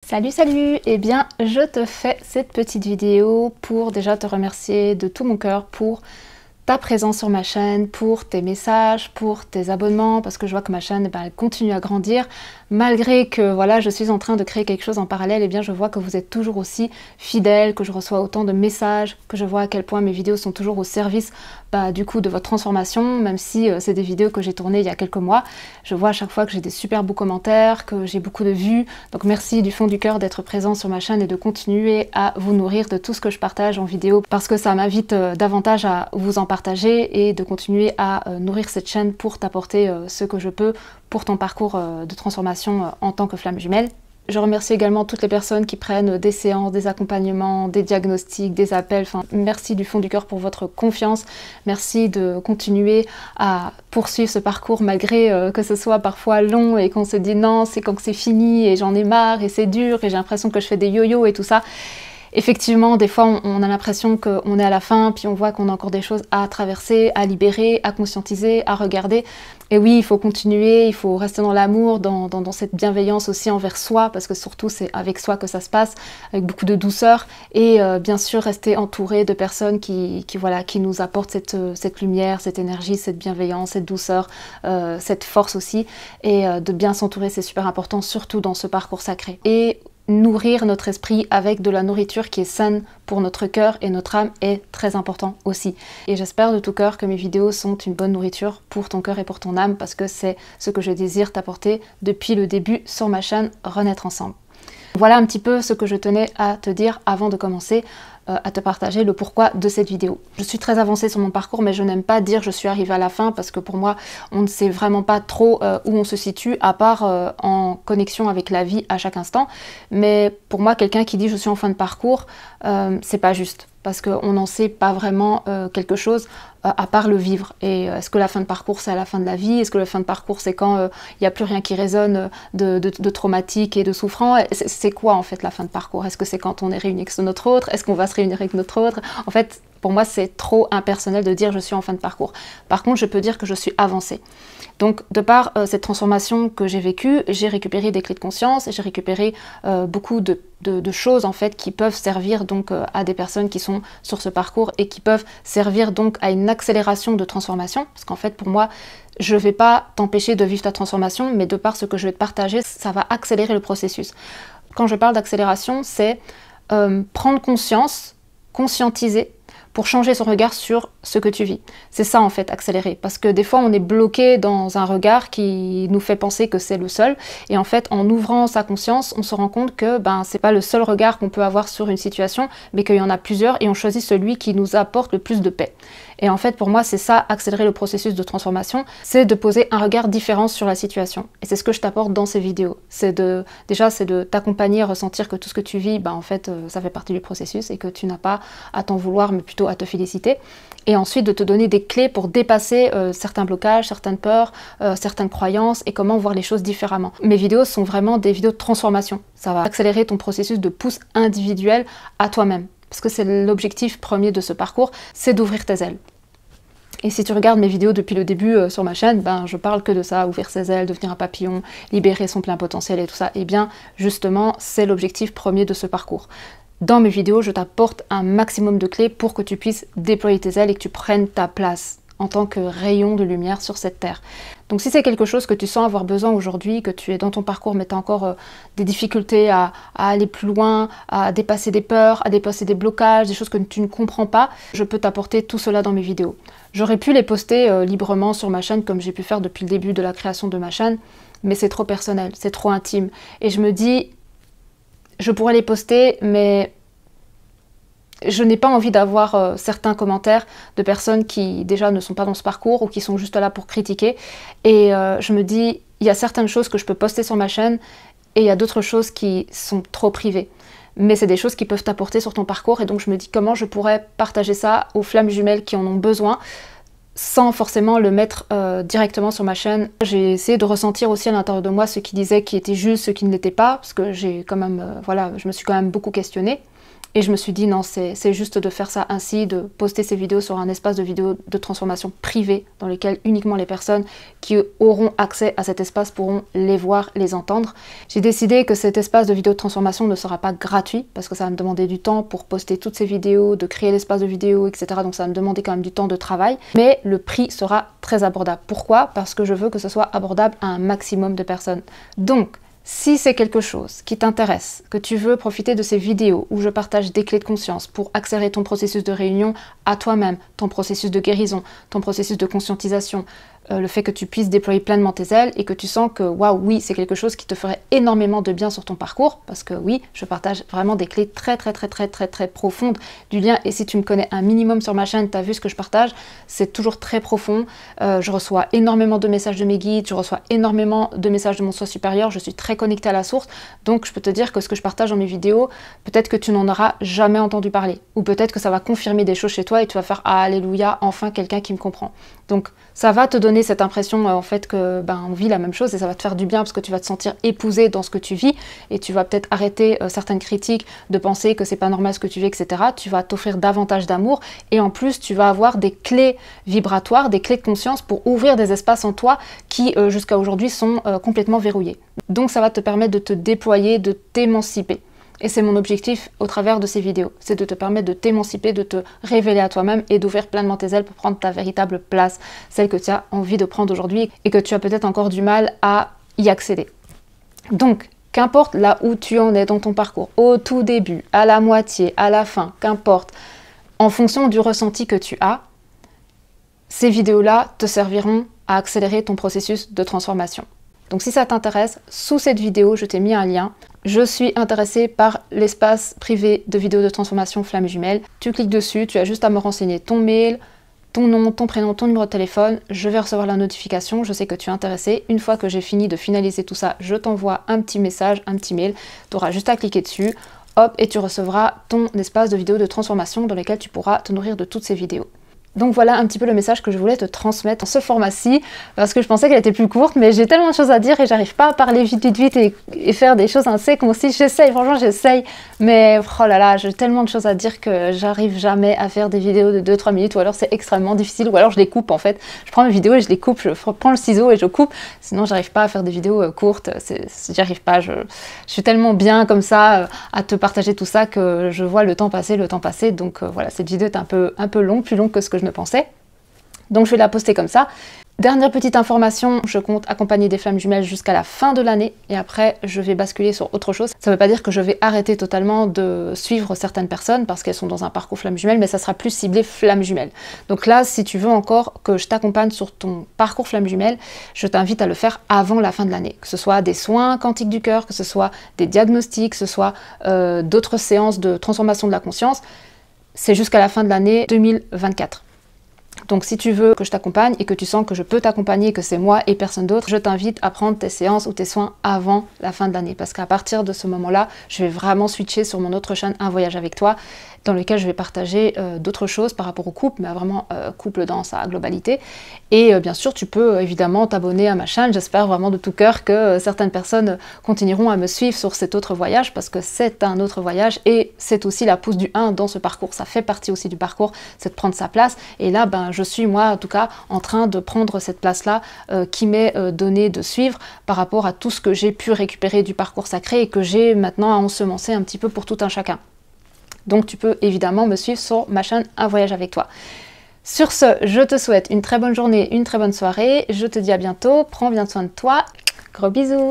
Salut, salut! Eh bien, je te fais cette petite vidéo pour déjà te remercier de tout mon cœur pour ta présence sur ma chaîne, pour tes messages, pour tes abonnements, parce que je vois que ma chaîne, elle continue à grandir. Malgré que voilà, je suis en train de créer quelque chose en parallèle, eh bien je vois que vous êtes toujours aussi fidèles, que je reçois autant de messages, que je vois à quel point mes vidéos sont toujours au service du coup de votre transformation, même si c'est des vidéos que j'ai tournées il y a quelques mois. Je vois à chaque fois que j'ai des super beaux commentaires, que j'ai beaucoup de vues. Donc merci du fond du cœur d'être présent sur ma chaîne et de continuer à vous nourrir de tout ce que je partage en vidéo, parce que ça m'invite davantage à vous en partager et de continuer à nourrir cette chaîne pour t'apporter ce que je peux pour ton parcours de transformation en tant que flamme jumelle. Je remercie également toutes les personnes qui prennent des séances, des accompagnements, des diagnostics, des appels. Enfin, merci du fond du cœur pour votre confiance. Merci de continuer à poursuivre ce parcours malgré que ce soit parfois long et qu'on se dit non, c'est quand c'est fini et j'en ai marre et c'est dur et j'ai l'impression que je fais des yo-yo et tout ça. Effectivement, des fois, on a l'impression qu'on est à la fin, puis on voit qu'on a encore des choses à traverser, à libérer, à conscientiser, à regarder. Et oui, il faut continuer, il faut rester dans l'amour, dans cette bienveillance aussi envers soi, parce que surtout, c'est avec soi que ça se passe, avec beaucoup de douceur. Et bien sûr, rester entouré de personnes qui nous apportent cette lumière, cette énergie, cette bienveillance, cette douceur, cette force aussi. Et de bien s'entourer, c'est super important, surtout dans ce parcours sacré. Et nourrir notre esprit avec de la nourriture qui est saine pour notre cœur et notre âme est très important aussi. Et j'espère de tout cœur que mes vidéos sont une bonne nourriture pour ton cœur et pour ton âme, parce que c'est ce que je désire t'apporter depuis le début sur ma chaîne Renaître Ensemble. Voilà un petit peu ce que je tenais à te dire avant de commencer à te partager le pourquoi de cette vidéo. Je suis très avancée sur mon parcours, mais je n'aime pas dire je suis arrivée à la fin, parce que pour moi, on ne sait vraiment pas trop où on se situe, à part en connexion avec la vie à chaque instant. Mais pour moi, quelqu'un qui dit je suis en fin de parcours, c'est pas juste, parce qu'on n'en sait pas vraiment quelque chose à part le vivre. Et est-ce que la fin de parcours c'est à la fin de la vie? Est-ce que la fin de parcours c'est quand il n'y a plus rien qui résonne de traumatique et de souffrant? C'est quoi en fait la fin de parcours? Est-ce que c'est quand on est réuni avec notre autre? Est-ce qu'on va se réunir avec notre autre? En fait, pour moi, c'est trop impersonnel de dire je suis en fin de parcours. Par contre, je peux dire que je suis avancée. Donc, de par cette transformation que j'ai vécue, j'ai récupéré des clés de conscience, j'ai récupéré beaucoup de choses en fait qui peuvent servir donc à des personnes qui sont sur ce parcours et qui peuvent servir donc à une accélération de transformation. Parce qu'en fait, pour moi, je ne vais pas t'empêcher de vivre ta transformation, mais de par ce que je vais te partager, ça va accélérer le processus. Quand je parle d'accélération, c'est prendre conscience, conscientiser, pour changer son regard sur ce que tu vis. C'est ça en fait, accélérer. Parce que des fois on est bloqué dans un regard qui nous fait penser que c'est le seul. Et en fait, en ouvrant sa conscience, on se rend compte que c'est pas le seul regard qu'on peut avoir sur une situation, mais qu'il y en a plusieurs et on choisit celui qui nous apporte le plus de paix. Et en fait, pour moi, c'est ça, accélérer le processus de transformation, c'est de poser un regard différent sur la situation. Et c'est ce que je t'apporte dans ces vidéos. C'est de t'accompagner, ressentir que tout ce que tu vis, en fait, ça fait partie du processus et que tu n'as pas à t'en vouloir, mais plutôt à te féliciter. Et ensuite, de te donner des clés pour dépasser certains blocages, certaines peurs, certaines croyances et comment voir les choses différemment. Mes vidéos sont vraiment des vidéos de transformation. Ça va accélérer ton processus de pousse individuel à toi-même. Parce que c'est l'objectif premier de ce parcours, c'est d'ouvrir tes ailes. Et si tu regardes mes vidéos depuis le début sur ma chaîne, je parle que de ça, ouvrir ses ailes, devenir un papillon, libérer son plein potentiel et tout ça. Et bien, justement, c'est l'objectif premier de ce parcours. Dans mes vidéos, je t'apporte un maximum de clés pour que tu puisses déployer tes ailes et que tu prennes ta place en tant que rayon de lumière sur cette terre. Donc si c'est quelque chose que tu sens avoir besoin aujourd'hui, que tu es dans ton parcours mais tu as encore des difficultés à aller plus loin, à dépasser des peurs, à dépasser des blocages, des choses que tu ne comprends pas, je peux t'apporter tout cela dans mes vidéos. J'aurais pu les poster librement sur ma chaîne comme j'ai pu faire depuis le début de la création de ma chaîne, mais c'est trop personnel, c'est trop intime. Et je me dis, je pourrais les poster, mais je n'ai pas envie d'avoir certains commentaires de personnes qui déjà ne sont pas dans ce parcours ou qui sont juste là pour critiquer. Et je me dis, il y a certaines choses que je peux poster sur ma chaîne et il y a d'autres choses qui sont trop privées. Mais c'est des choses qui peuvent t'apporter sur ton parcours et donc je me dis comment je pourrais partager ça aux flammes jumelles qui en ont besoin sans forcément le mettre directement sur ma chaîne. J'ai essayé de ressentir aussi à l'intérieur de moi ce qui disait qui était juste, ce qui ne l'était pas, parce que j'ai quand même, je me suis quand même beaucoup questionnée. Et je me suis dit non, c'est juste de faire ça ainsi, de poster ces vidéos sur un espace de vidéos de transformation privé dans lequel uniquement les personnes qui auront accès à cet espace pourront les voir, les entendre. J'ai décidé que cet espace de vidéos de transformation ne sera pas gratuit parce que ça va me demander du temps pour poster toutes ces vidéos, de créer l'espace de vidéos, etc. Donc ça va me demander quand même du temps de travail, mais le prix sera très abordable. Pourquoi? Parce que je veux que ce soit abordable à un maximum de personnes. Donc, si c'est quelque chose qui t'intéresse, que tu veux profiter de ces vidéos où je partage des clés de conscience pour accélérer ton processus de réunion à toi-même, ton processus de guérison, ton processus de conscientisation, le fait que tu puisses déployer pleinement tes ailes et que tu sens que waouh, oui, c'est quelque chose qui te ferait énormément de bien sur ton parcours, parce que oui, je partage vraiment des clés très profondes du lien, et si tu me connais un minimum sur ma chaîne, tu as vu ce que je partage, c'est toujours très profond. Je reçois énormément de messages de mes guides, je reçois énormément de messages de mon soi supérieur, je suis très connectée à la source, donc je peux te dire que ce que je partage dans mes vidéos, peut-être que tu n'en auras jamais entendu parler, ou peut-être que ça va confirmer des choses chez toi et tu vas faire ah, alléluia, enfin quelqu'un qui me comprend. Donc ça va te donner cette impression en fait que on vit la même chose, et ça va te faire du bien parce que tu vas te sentir épousé dans ce que tu vis, et tu vas peut-être arrêter certaines critiques de penser que c'est pas normal ce que tu vis, etc. Tu vas t'offrir davantage d'amour, et en plus tu vas avoir des clés vibratoires, des clés de conscience pour ouvrir des espaces en toi qui jusqu'à aujourd'hui sont complètement verrouillés. Donc ça va te permettre de te déployer, de t'émanciper. Et c'est mon objectif au travers de ces vidéos, c'est de te permettre de t'émanciper, de te révéler à toi-même et d'ouvrir pleinement tes ailes pour prendre ta véritable place, celle que tu as envie de prendre aujourd'hui et que tu as peut-être encore du mal à y accéder. Donc, qu'importe là où tu en es dans ton parcours, au tout début, à la moitié, à la fin, qu'importe, en fonction du ressenti que tu as, ces vidéos-là te serviront à accélérer ton processus de transformation. Donc si ça t'intéresse, sous cette vidéo, je t'ai mis un lien. Je suis intéressée par l'espace privé de vidéos de transformation Flamme Jumelle. Tu cliques dessus, tu as juste à me renseigner ton mail, ton nom, ton prénom, ton numéro de téléphone. Je vais recevoir la notification, je sais que tu es intéressé. Une fois que j'ai fini de finaliser tout ça, je t'envoie un petit message, un petit mail. Tu auras juste à cliquer dessus, hop, et tu recevras ton espace de vidéos de transformation dans lequel tu pourras te nourrir de toutes ces vidéos. Donc voilà un petit peu le message que je voulais te transmettre dans ce format-ci, parce que je pensais qu'elle était plus courte, mais j'ai tellement de choses à dire et j'arrive pas à parler vite et faire des choses assez concises. J'essaye, franchement j'essaye, mais oh là là, j'ai tellement de choses à dire que j'arrive jamais à faire des vidéos de 2-3 minutes, ou alors c'est extrêmement difficile, ou alors je les coupe en fait. Je prends mes vidéos et je les coupe, je prends le ciseau et je coupe, sinon j'arrive pas à faire des vidéos courtes, j'y arrive pas, je suis tellement bien comme ça à te partager tout ça que je vois le temps passer, donc voilà, cette vidéo est un peu longue, plus longue que ce que je ne pensais. Donc je vais la poster comme ça. Dernière petite information, je compte accompagner des flammes jumelles jusqu'à la fin de l'année et après je vais basculer sur autre chose. Ça ne veut pas dire que je vais arrêter totalement de suivre certaines personnes parce qu'elles sont dans un parcours flamme jumelle, mais ça sera plus ciblé flamme jumelle. Donc là, si tu veux encore que je t'accompagne sur ton parcours flamme jumelle, je t'invite à le faire avant la fin de l'année. Que ce soit des soins quantiques du cœur, que ce soit des diagnostics, que ce soit d'autres séances de transformation de la conscience, c'est jusqu'à la fin de l'année 2024. Donc si tu veux que je t'accompagne et que tu sens que je peux t'accompagner, que c'est moi et personne d'autre, je t'invite à prendre tes séances ou tes soins avant la fin de l'année. Parce qu'à partir de ce moment-là, je vais vraiment switcher sur mon autre chaîne Un Voyage avec toi, dans lequel je vais partager d'autres choses par rapport au couple, mais vraiment couple dans sa globalité. Et bien sûr, tu peux évidemment t'abonner à ma chaîne. J'espère vraiment de tout cœur que certaines personnes continueront à me suivre sur cet autre voyage, parce que c'est un autre voyage et c'est aussi la pousse du 1 dans ce parcours. Ça fait partie aussi du parcours, c'est de prendre sa place. Et là, je suis moi en tout cas en train de prendre cette place-là qui m'est donnée de suivre par rapport à tout ce que j'ai pu récupérer du parcours sacré et que j'ai maintenant à ensemencer un petit peu pour tout un chacun. Donc tu peux évidemment me suivre sur ma chaîne Un Voyage avec toi. Sur ce, je te souhaite une très bonne journée, une très bonne soirée. Je te dis à bientôt. Prends bien soin de toi. Gros bisous.